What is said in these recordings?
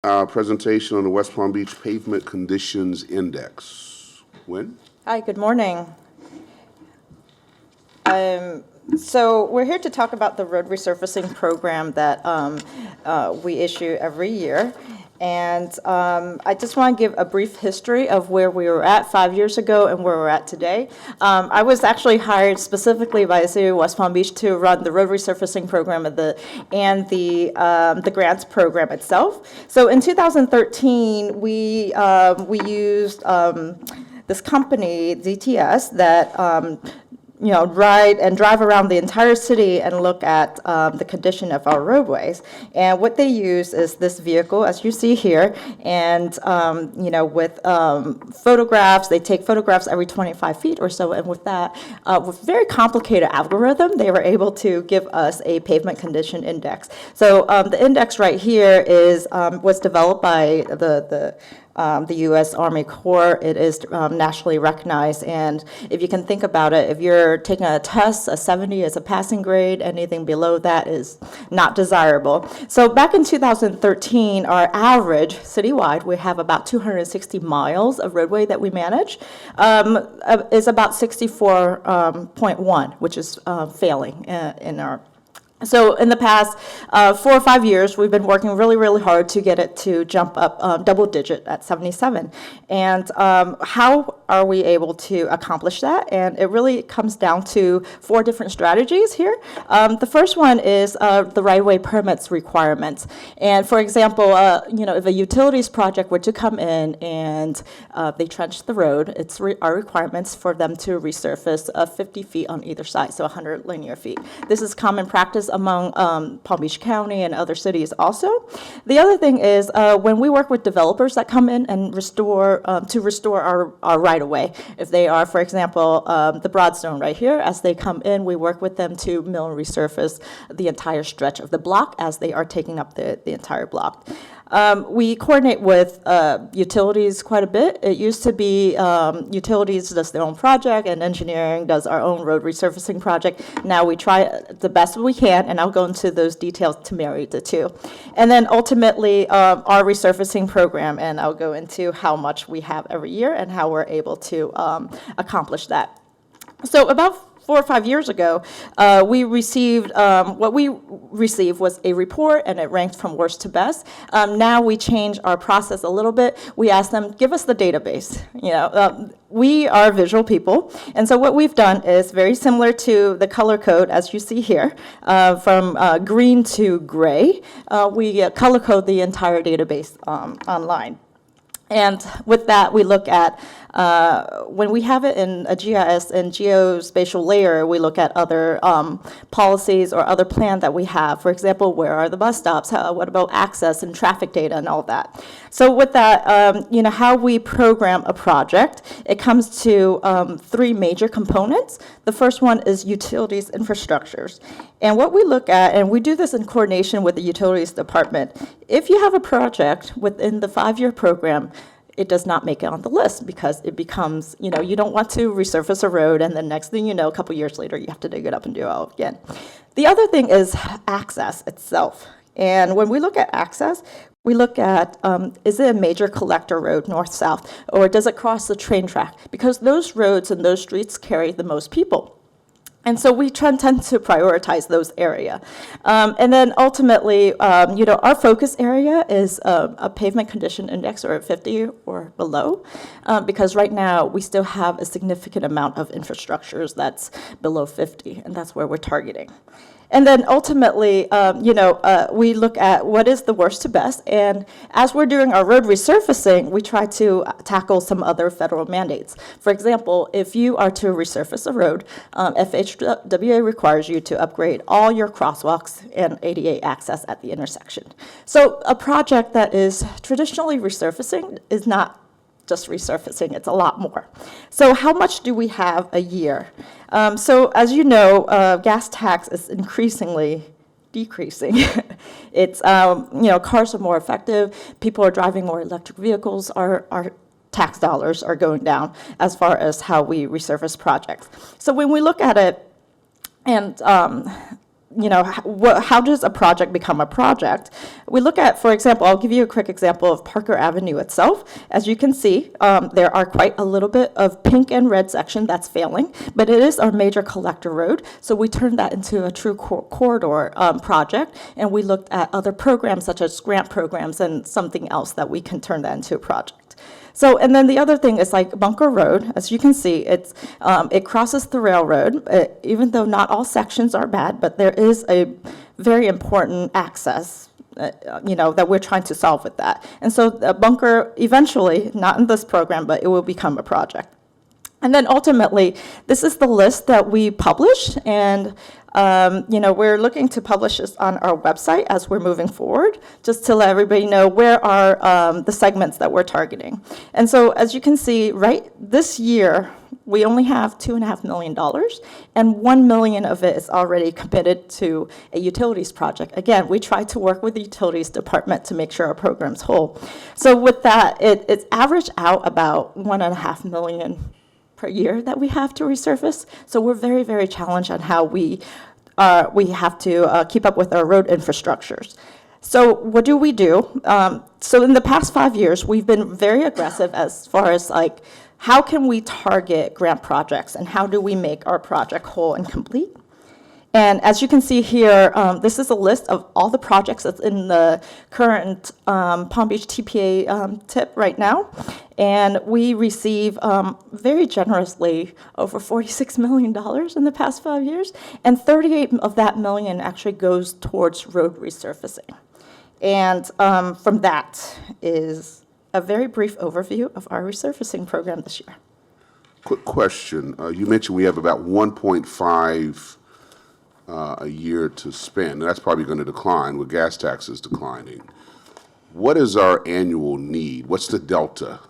Presentation on the West Palm Beach Pavement Conditions Index. Uyen? Hi, good morning. So we're here to talk about the road resurfacing program that we issue every year. And I just want to give a brief history of where we were at 5 years ago and where we're at today. I was actually hired specifically by the City of West Palm Beach to run the road resurfacing program and the grants program itself. So in 2013, we used this company, ZTS, that drive around the entire city and look at the condition of our roadways. And what they use is this vehicle, as you see here, and with photographs. They take photographs every 25 feet or so, and with that, with very complicated algorithm, they were able to give us a pavement condition index. So the index right here was developed by the U.S. Army Corps. It is nationally recognized, and if you can think about it, if you're taking a test, a 70 is a passing grade, anything below that is not desirable. So back in 2013, our average citywide, we have about 260 miles of roadway that we manage, is about 64.1, which is failing in our. So in the past 4 or 5 years, we've been working really, really hard to get it to jump up double digit at 77. And how are we able to accomplish that? And it really comes down to 4 different strategies here. The first one is the right-of-way permits requirements. And for example, if a utilities project were to come in and they trench the road, it's our requirements for them to resurface 50 feet on either side, so 100 linear feet. This is common practice among Palm Beach County and other cities also. The other thing is when we work with developers that come in and restore our right-of-way. If they are, for example, the Broadstone right here, as they come in, we work with them to mill and resurface the entire stretch of the block as they are taking up the entire block. We coordinate with utilities quite a bit. It used to be utilities does their own project and engineering does our own road resurfacing project. Now we try the best we can, and I'll go into those details to marry the two. And then ultimately our resurfacing program, and I'll go into how much we have every year and how we're able to accomplish that. So about 4 or 5 years ago, we received, what we received was a report, and it ranked from worst to best. Now we change our process a little bit. We ask them, give us the database. We are visual people, and so what we've done is very similar to the color code, as you see here, from green to gray. We color code the entire database online. And with that, we look at, when we have it in a GIS and geospatial layer, we look at other policies or other plans that we have. For example, where are the bus stops? What about access and traffic data and all that? So with that, how we program a project, it comes to 3 major components. The first one is utilities infrastructures. And what we look at, and we do this in coordination with the utilities department, if you have a project within the 5-year program, it does not make it on the list because it becomes, you don't want to resurface a road and then next thing you know, a couple years later, you have to dig it up and do it all again. The other thing is access itself. And when we look at access, we look at, is it a major collector road, north-south, or does it cross the train track? Because those roads and those streets carry the most people. And so we tend to prioritize those areas. And then ultimately, our focus area is a pavement condition index or 50 or below, because right now we still have a significant amount of infrastructures that's below 50, and that's where we're targeting. And then ultimately, we look at what is the worst to best. And as we're doing our road resurfacing, we try to tackle some other federal mandates. For example, if you are to resurface a road, FHWA requires you to upgrade all your crosswalks and ADA access at the intersection. So a project that is traditionally resurfacing is not just resurfacing, it's a lot more. So how much do we have a year? So as you know, gas tax is increasingly decreasing. It's, cars are more effective, people are driving more electric vehicles, our tax dollars are going down as far as how we resurface projects. So when we look at it, and how does a project become a project? We look at, for example, I'll give you a quick example of Parker Avenue itself. As you can see, there are quite a little bit of pink and red section that's failing, but it is our major collector road. So we turned that into a true corridor project, and we looked at other programs such as grant programs and something else that we can turn that into a project. So, and then the other thing is like Bunker Road, as you can see, it crosses the railroad, even though not all sections are bad, but there is a very important access, that we're trying to solve with that. And so Bunker, eventually, not in this program, but it will become a project. And then ultimately, this is the list that we publish, and we're looking to publish this on our website as we're moving forward, just to let everybody know where are the segments that we're targeting. And so as you can see, right, this year, we only have $2.5 million, and $1 million of it is already committed to a utilities project. Again, we try to work with the utilities department to make sure our program's whole. So with that, it's averaged out about $1.5 million per year that we have to resurface. So we're very, very challenged on how we have to keep up with our road infrastructures. So what do we do? So in the past 5 years, we've been very aggressive as far as like, how can we target grant projects and how do we make our project whole and complete? And as you can see here, this is a list of all the projects that's in the current Palm Beach TPA tip right now. And we receive very generously over $46 million in the past 5 years. And 38 of that million actually goes towards road resurfacing. And from that is a very brief overview of our resurfacing program this year. Quick question. You mentioned we have about 1.5 a year to spend. That's probably going to decline with gas taxes declining. What is our annual need? What's the delta?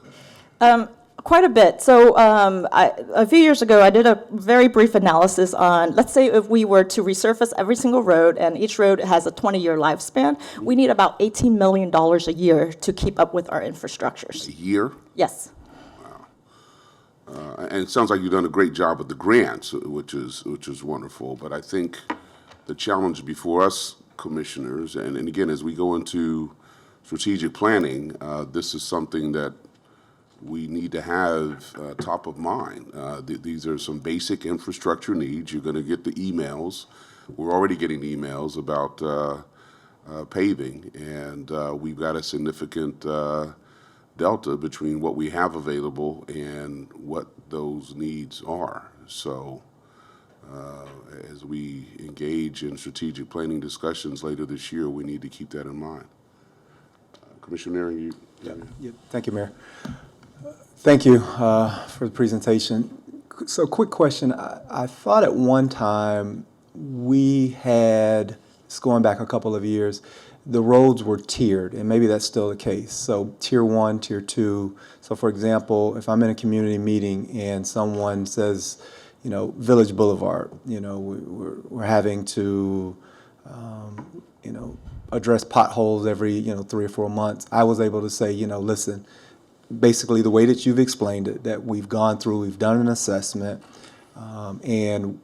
Quite a bit. So a few years ago, I did a very brief analysis on, let's say if we were to resurface every single road, and each road has a 20-year lifespan, we need about $18 million a year to keep up with our infrastructures. A year? Yes. And it sounds like you've done a great job with the grants, which is wonderful. But I think the challenge before us commissioners, and again, as we go into strategic planning, this is something that we need to have top of mind. These are some basic infrastructure needs. You're going to get the emails. We're already getting emails about paving, and we've got a significant delta between what we have available and what those needs are. So as we engage in strategic planning discussions later this year, we need to keep that in mind. Commissioner, you? Yeah. Thank you, Mayor. Thank you for the presentation. So quick question. I thought at one time we had, it's going back a couple of years, the roads were tiered, and maybe that's still the case. So tier 1, tier 2. So for example, if I'm in a community meeting and someone says, Village Boulevard, we're having to, address potholes every, 3 or 4 months. I was able to say, listen, basically the way that you've explained it, that we've gone through, we've done an assessment, and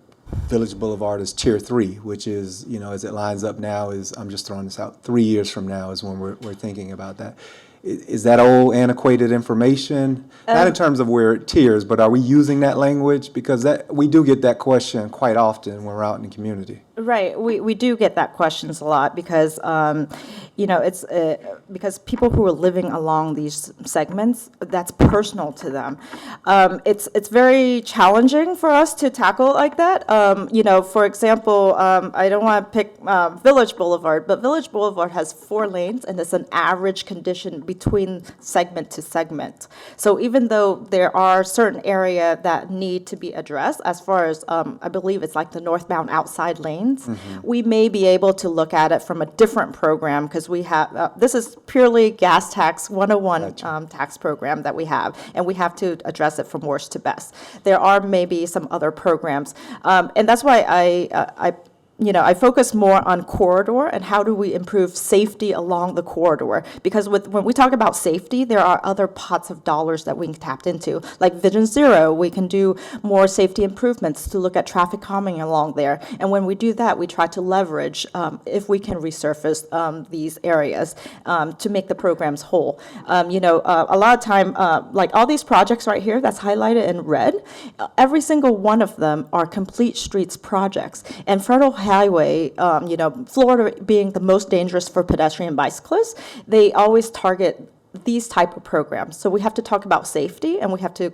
Village Boulevard is tier 3, which is, as it lines up now is, I'm just throwing this out, 3 years from now is when we're thinking about that. Is that old antiquated information? Not in terms of where it tiers, but are we using that language? Because we do get that question quite often when we're out in the community. Right, we do get that questions a lot because, it's because people who are living along these segments, that's personal to them. It's very challenging for us to tackle like that. For example, I don't want to pick Village Boulevard, but Village Boulevard has 4 lanes, and it's an average condition between segment to segment. So even though there are certain areas that need to be addressed, as far as I believe it's like the northbound outside lanes, we may be able to look at it from a different program because we have, this is purely gas tax 101 tax program that we have, and we have to address it from worst to best. There are maybe some other programs, and that's why I I focus more on corridor and how do we improve safety along the corridor. Because when we talk about safety, there are other pots of dollars that we can tap into. Like Vision Zero, we can do more safety improvements to look at traffic calming along there. And when we do that, we try to leverage, if we can resurface these areas to make the programs whole. A lot of time, like all these projects right here that's highlighted in red, every single one of them are complete streets projects. And Federal Highway, Florida being the most dangerous for pedestrian and bicyclists, they always target these type of programs. So we have to talk about safety, and we have to,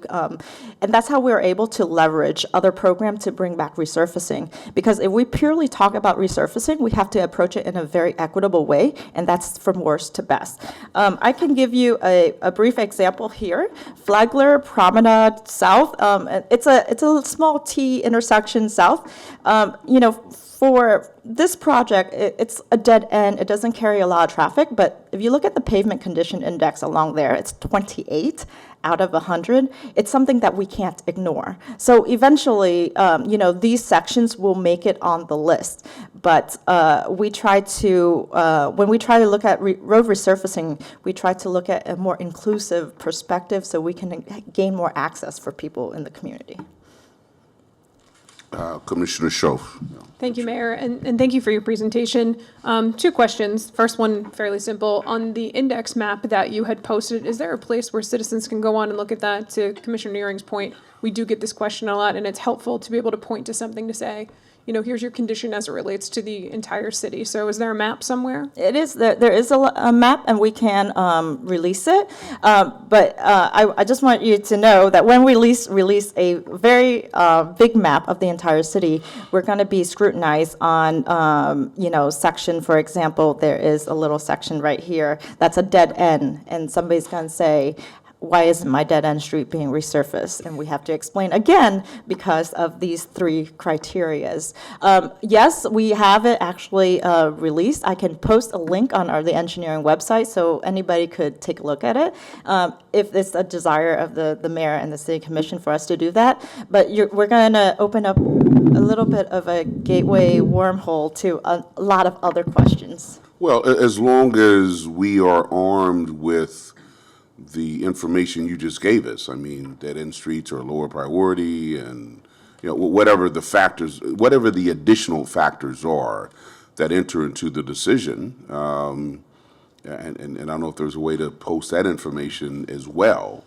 and that's how we're able to leverage other programs to bring back resurfacing. Because if we purely talk about resurfacing, we have to approach it in a very equitable way, and that's from worst to best. I can give you a brief example here. Flagler Promenade South, it's a small T intersection south. For this project, it's a dead end. It doesn't carry a lot of traffic, but if you look at the pavement condition index along there, it's 28 out of 100. It's something that we can't ignore. So eventually, these sections will make it on the list. But we try to, when we try to look at road resurfacing, we try to look at a more inclusive perspective so we can gain more access for people in the community. Commissioner Schoaf. Thank you, Mayor, and thank you for your presentation. 2 questions. First one, fairly simple. On the index map that you had posted, is there a place where citizens can go on and look at that? To Commissioner Nearing's point, we do get this question a lot, and it's helpful to be able to point to something to say, here's your condition as it relates to the entire city. So is there a map somewhere? It is. There is a map, and we can release it. But I just want you to know that when we release a very big map of the entire city, we're going to be scrutinized on, section, for example, there is a little section right here that's a dead end, and somebody's going to say, why isn't my dead-end street being resurfaced? And we have to explain again because of these 3 criterias. Yes, we have it actually released. I can post a link on the engineering website so anybody could take a look at it if it's a desire of the mayor and the city commission for us to do that. But we're going to open up a little bit of a gateway wormhole to a lot of other questions. Well, as long as we are armed with the information you just gave us, I mean, dead-end streets are lower priority, and whatever the factors, whatever the additional factors are that enter into the decision, and I don't know if there's a way to post that information as well,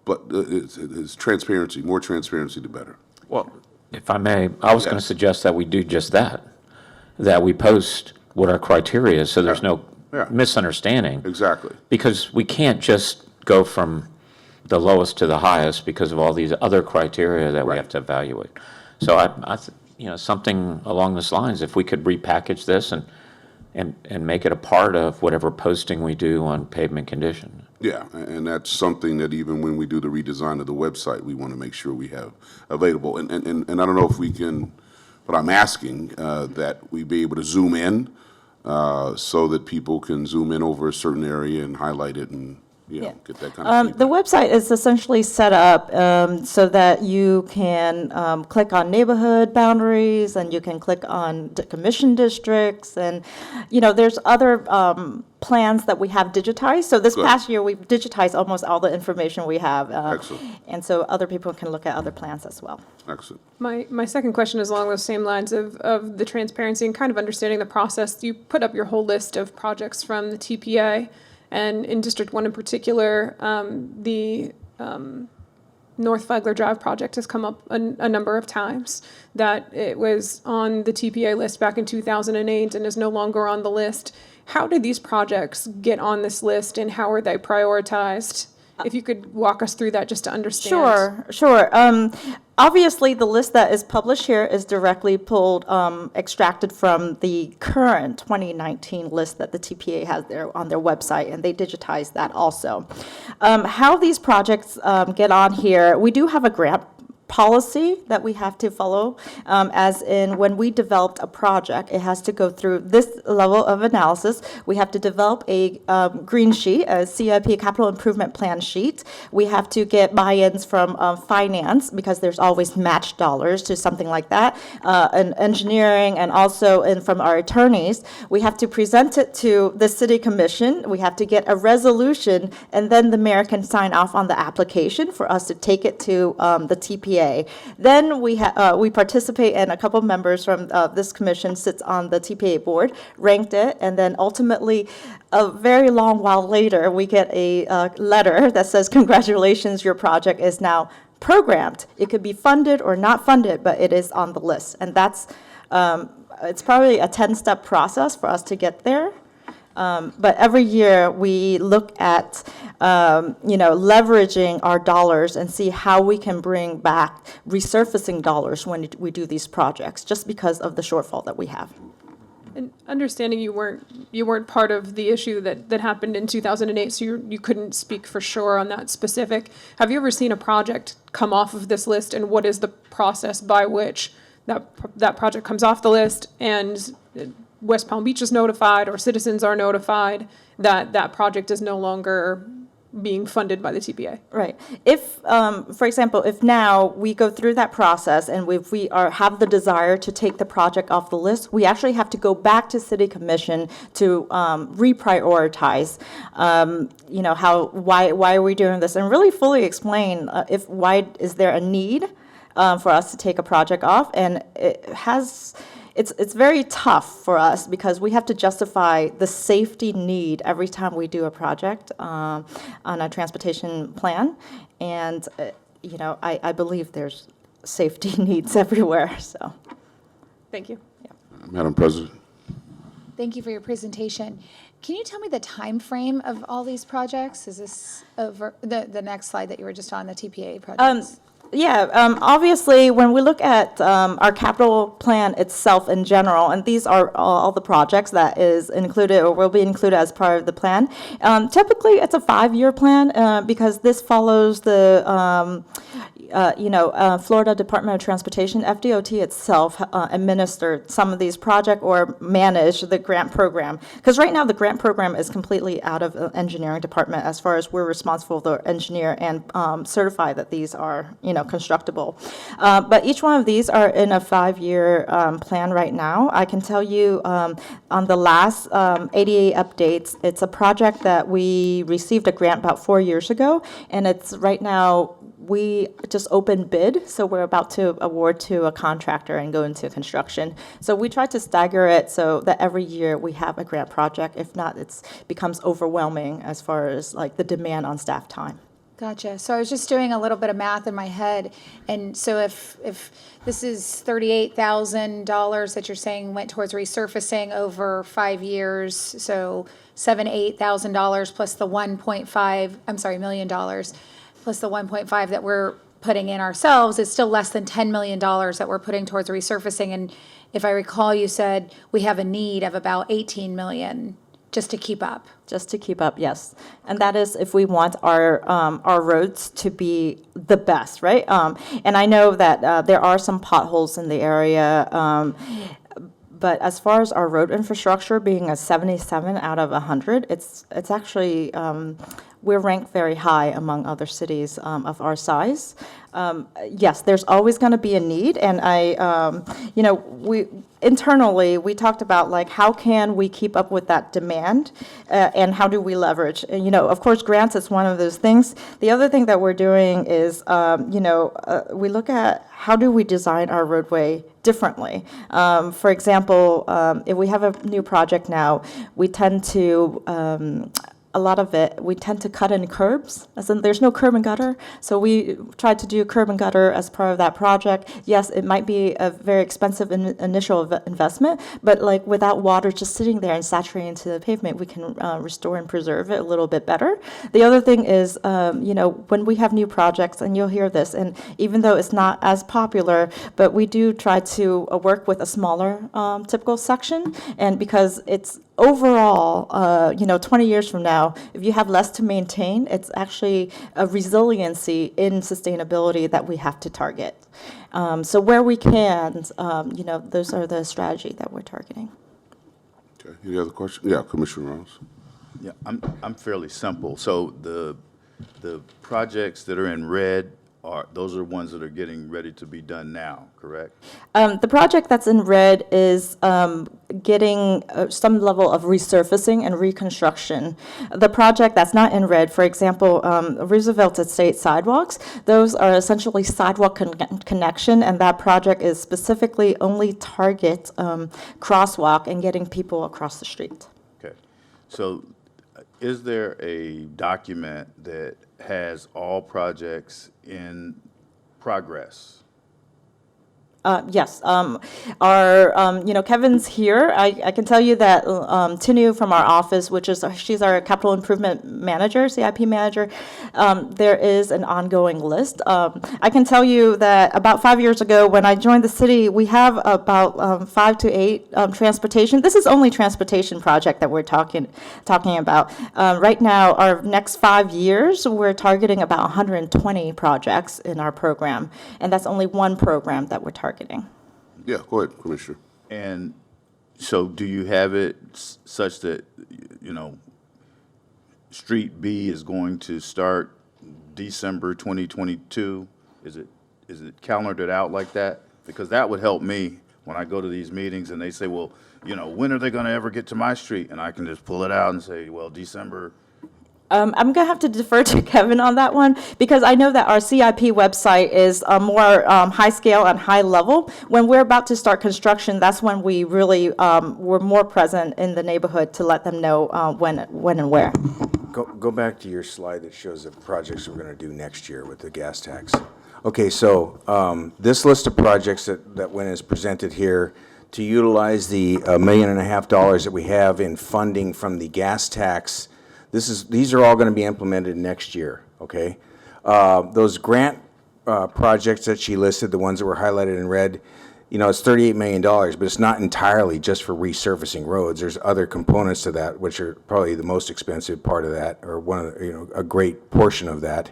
but it's transparency. More transparency, the better. Well, if I may, I was going to suggest that we do just that we post what our criteria is, so there's no misunderstanding. Exactly. Because we can't just go from the lowest to the highest because of all these other criteria that we have to evaluate. So something along those lines, if we could repackage this and make it a part of whatever posting we do on pavement condition. Yeah, and that's something that even when we do the redesign of the website, we want to make sure we have available. And I don't know if we can, but I'm asking that we be able to zoom in so that people can zoom in over a certain area and highlight it and get that kind of feedback. The website is essentially set up so that you can click on neighborhood boundaries, and you can click on commission districts, and there's other plans that we have digitized. So this past year, we've digitized almost all the information we have. Excellent. And so other people can look at other plans as well. Excellent. My second question is along those same lines of the transparency and kind of understanding the process. You put up your whole list of projects from the TPA, and in District 1 in particular, the North Flagler Drive project has come up a number of times, that it was on the TPA list back in 2008 and is no longer on the list. How did these projects get on this list, and how are they prioritized? If you could walk us through that just to understand. Sure. Obviously, the list that is published here is directly pulled, extracted from the current 2019 list that the TPA has there on their website, and they digitize that also. How these projects get on here, we do have a grant policy that we have to follow, as in when we developed a project, it has to go through this level of analysis. We have to develop a green sheet, a CIP, capital improvement plan sheet. We have to get buy-ins from finance, because there's always match dollars to something like that, and engineering, and also from our attorneys. We have to present it to the city commission. We have to get a resolution, and then the mayor can sign off on the application for us to take it to the TPA. Then we participate, and a couple members from this commission sits on the TPA board, ranked it, and then ultimately, a very long while later, we get a letter that says, congratulations, your project is now programmed. It could be funded or not funded, but it is on the list. And that's, it's probably a 10-step process for us to get there. But every year, we look at, leveraging our dollars and see how we can bring back resurfacing dollars when we do these projects, just because of the shortfall that we have. And understanding you weren't part of the issue that happened in 2008, so you couldn't speak for sure on that specific. Have you ever seen a project come off of this list, and what is the process by which that project comes off the list and West Palm Beach is notified, or citizens are notified that that project is no longer being funded by the TPA? Right. If, for example, if now we go through that process and we have the desire to take the project off the list, we actually have to go back to City Commission to reprioritize, why are we doing this, and really fully explain why is there a need for us to take a project off. And it's very tough for us, because we have to justify the safety need every time we do a project on a transportation plan. And, I believe there's safety needs everywhere, so. Thank you. Madam President. Thank you for your presentation. Can you tell me the time frame of all these projects? Is this over the next slide that you were just on, the TPA projects? Obviously, when we look at our capital plan itself in general, and these are all the projects that is included or will be included as part of the plan, typically it's a 5-year plan, because this follows the Florida Department of Transportation, FDOT itself, administered some of these projects or managed the grant program. Because right now, the grant program is completely out of the engineering department, as far as we're responsible to engineer and certify that these are, constructible. But each one of these are in a 5-year plan right now. I can tell you on the last 88 updates, it's a project that we received a grant about 4 years ago, and it's right now, we just opened bid, so we're about to award to a contractor and go into construction. So we try to stagger it so that every year we have a grant project. If not, it becomes overwhelming as far as like the demand on staff time. Gotcha. So I was just doing a little bit of math in my head, and so if this is $38,000 that you're saying went towards resurfacing over 5 years, so $8,000 plus the $million plus the 1.5 that we're putting in ourselves, is still less than $10 million that we're putting towards resurfacing. And if I recall, you said we have a need of about 18 million just to keep up. Just to keep up, yes. And that is if we want our roads to be the best, right? And I know that there are some potholes in the area, but as far as our road infrastructure being a 77 out of 100, it's actually, we're ranked very high among other cities of our size. Yes, there's always going to be a need, and internally, we talked about like how can we keep up with that demand, and how do we leverage? And, of course, grants is one of those things. The other thing that we're doing is, we look at how do we design our roadway differently. For example, if we have a new project now, we tend to a lot of it, we tend to cut in curbs, as in there's no curb and gutter. So we tried to do curb and gutter as part of that project. Yes, it might be a very expensive initial investment, but like without water just sitting there and saturating into the pavement, we can restore and preserve it a little bit better. The other thing is, when we have new projects, and you'll hear this, and even though it's not as popular, but we do try to work with a smaller typical section, and because it's overall, 20 years from now, if you have less to maintain, it's actually a resiliency in sustainability that we have to target. So where we can, those are the strategy that we're targeting. Okay, any other questions? Yeah, Commissioner Ross. Yeah, I'm fairly simple. So the projects that are in red those are ones that are getting ready to be done now, correct? The project that's in red is getting some level of resurfacing and reconstruction. The project that's not in red, for example, Roosevelt Estate sidewalks, those are essentially sidewalk connection, and that project is specifically only target crosswalk and getting people across the street. Okay. So is there a document that has all projects in progress? Yes, Kevin's here. I can tell you that Tinu from our office, she's our capital improvement manager, CIP manager, there is an ongoing list. I can tell you that about 5 years ago, when I joined the city, we have about 5 to 8 transportation. This is only transportation project that we're talking about. Right now, our next 5 years, we're targeting about 120 projects in our program, and that's only one program that we're targeting. Yeah, go ahead, Commissioner. And so do you have it such that, Street B is going to start December 2022? Is it calendared out like that? Because that would help me when I go to these meetings and they say, well, when are they going to ever get to my street? And I can just pull it out and say, well, December. I'm going to have to defer to Kevin on that one, because I know that our CIP website is more high scale and high level. When we're about to start construction, that's when we really we're more present in the neighborhood to let them know when and where. Go back to your slide that shows the projects we're going to do next year with the gas tax. Okay, so this list of projects that when is presented here, to utilize the $1.5 million that we have in funding from the gas tax, these are all going to be implemented next year, okay? Those grant projects that she listed, the ones that were highlighted in red, it's $38 million, but it's not entirely just for resurfacing roads. There's other components to that, which are probably the most expensive part of that, or one of the, a great portion of that.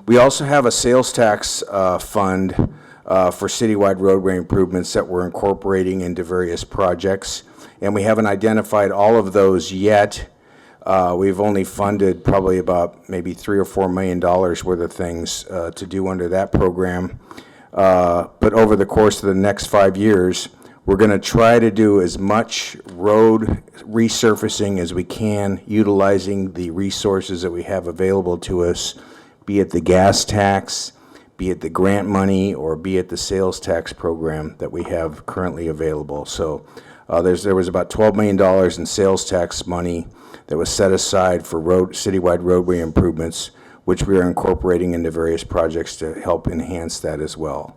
We also have a sales tax fund for citywide roadway improvements that we're incorporating into various projects. And we haven't identified all of those yet. We've only funded probably about maybe $3 or $4 million worth of things to do under that program. But over the course of the next 5 years, we're going to try to do as much road resurfacing as we can, utilizing the resources that we have available to us, be it the gas tax, be it the grant money, or be it the sales tax program that we have currently available. So there was about $12 million in sales tax money that was set aside for citywide roadway improvements, which we are incorporating into various projects to help enhance that as well.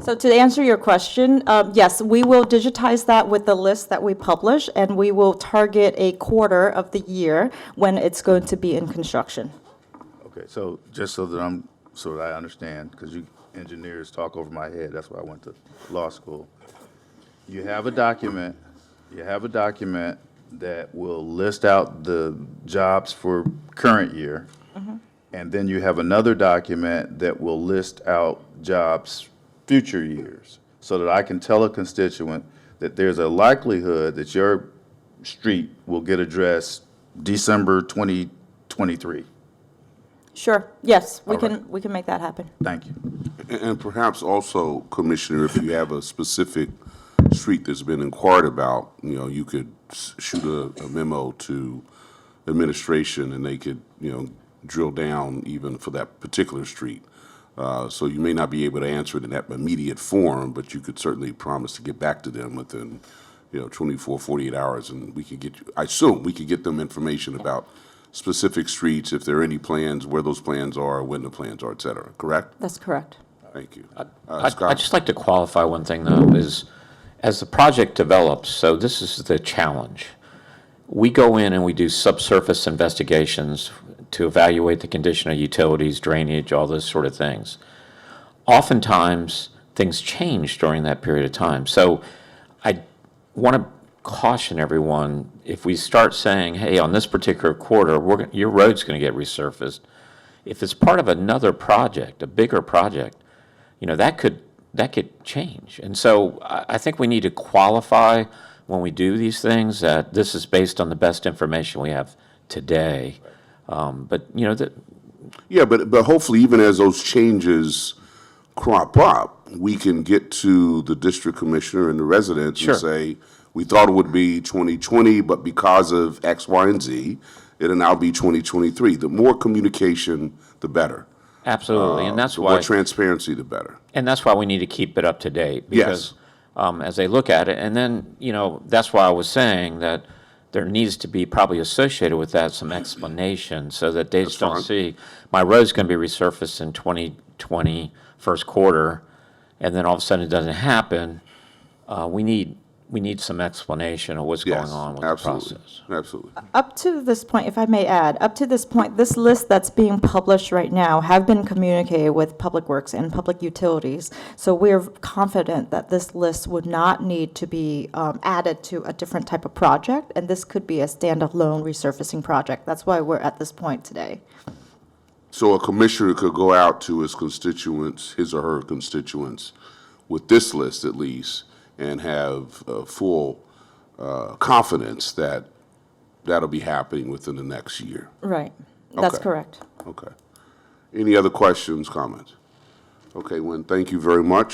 So to answer your question, yes, we will digitize that with the list that we publish, and we will target a quarter of the year when it's going to be in construction. Okay, so just so that I understand, because you engineers talk over my head, that's why I went to law school. You have a document that will list out the jobs for current year, and then you have another document that will list out jobs future years, so that I can tell a constituent that there's a likelihood that your street will get addressed December 2023. Sure. Yes, we All right. we can make that happen. Thank you. And perhaps also, Commissioner, if you have a specific street that's been inquired about, you could shoot a memo to administration and they could, drill down even for that particular street. So you may not be able to answer it in that immediate form, but you could certainly promise to get back to them within, 24, 48 hours, and we could I assume we could get them information about specific streets, if there are any plans, where those plans are, when the plans are, et cetera, correct? That's correct. Thank you. I'd Scott? just like to qualify one thing, though, is as the project develops, so this is the challenge. We go in and we do subsurface investigations to evaluate the condition of utilities, drainage, all those sort of things. Oftentimes, things change during that period of time. So want to caution everyone, if we start saying, hey, on this particular quarter, your road's going to get resurfaced, if it's part of another project, a bigger project, that could change. And so I think we need to qualify when we do these things that this is based on the best information we have today. But Yeah, but hopefully, even as those changes crop up, we can get to the district commissioner and the residents Sure. and say, we thought it would be 2020, but because of X, Y, and Z, it'll now be 2023. The more communication, the better. absolutely, and that's The why. more transparency, the better. And that's why we need to keep it up to date, because as they look at it, and then, that's why I was saying that there needs to be probably associated with that some explanation, so that they just don't fine. see, my road's gonna be resurfaced in 2020, first quarter, and then all of a sudden it doesn't happen. We need some explanation of what's going Yes, on with absolutely. the process. Absolutely. Up to this point, if I may add, up to this point, this list that's being published right now have been communicated with Public Works and Public Utilities. So we're confident that this list would not need to be added to a different type of project, and this could be a standalone resurfacing project. That's why we're at this point today. So a commissioner could go out to his constituents, his or her constituents, with this list at least, and have full confidence that that'll be happening within the next year. Right. That's Okay. correct. Okay. Any other questions, comments? Okay, Uyen, thank you very much.